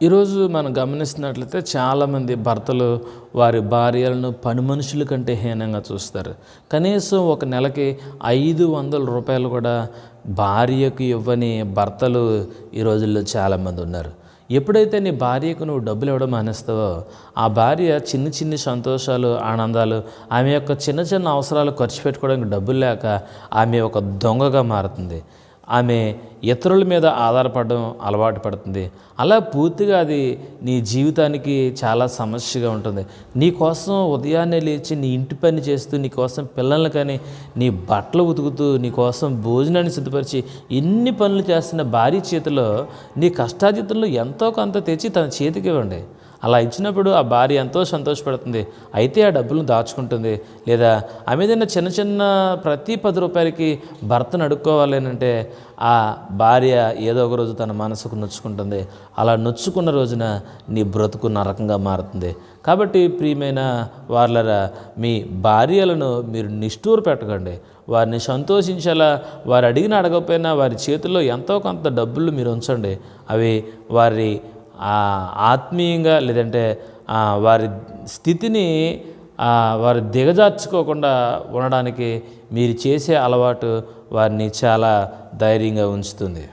ఈరోజు మనం గమనిస్తున్నట్లయితే చాలామంది భర్తలు వారి భార్యలను పని మనుషుల కంటే హీనంగా చూస్తారు. కనీసం ఒక నెలకి 500 రూపాయలు కూడా భార్యకు ఇవ్వని భర్తలు ఈ రోజుల్లో చాలామంది ఉన్నారు. ఎప్పుడైతే నీ భార్యకు నువ్వు డబ్బులు ఇవ్వడం మానేస్తావో, ఆ భార్య చిన్ని చిన్ని సంతోషాలు, ఆనందాలు, ఆమె యొక్క చిన్న చిన్న అవసరాలు ఖర్చు పెట్టుకోవడానికి డబ్బులు లేక ఆమె ఒక దొంగగా మారుతుంది. ఆమె ఇతరుల మీద ఆధారపడడం అలవాటు పడుతుంది. అలా పూర్తిగా అది నీ జీవితానికి చాలా సమస్యగా ఉంటుంది. నీ కోసం ఉదయాన్నే లేచి నీ ఇంటి పని చేస్తూ, నీ కోసం పిల్లల్ని కానీ, నీ బట్టలు ఉతుకుతూ, నీ కోసం భోజనాన్ని సిద్ధపరిచి ఎన్ని పనులు చేస్తున్న భార్య చేతిలో నీ కష్టార్జితంలో ఎంతో కొంత తెచ్చి తన చేతికి ఇవ్వండి. అలా ఇచ్చినప్పుడు ఆ భార్య ఎంతో సంతోషపడుతుంది. అయితే ఆ డబ్బులను దాచుకుంటుంది. లేదా ఆమె ఏదైనా చిన్న చిన్న ప్రతి 10 రూపాయలకి భర్తను అడుక్కోవాలి అంటే ఆ భార్య ఏదో ఒక రోజు తన మనసుకు నొచ్చుకుంటుంది. అలా నొచ్చుకున్న రోజున నీ బ్రతుకు నరకంగా మారుతుంది. కాబట్టి ప్రియమైన వార్లరా, మీ భార్యలను మీరు నిష్ఠూర పెట్టకండి. వారిని సంతోషించేలా, వారు అడిగిన అడగకపోయినా వారి చేతుల్లో ఎంతో కొంత డబ్బులు మీరు ఉంచండి. అవి వారి ఆత్మీయంగా, లేదంటే వారి స్థితిని వారు దిగజార్చుకోకుండా ఉండడానికి మీరు చేసే అలవాటు వారిని చాలా ధైర్యంగా ఉంచుతుంది.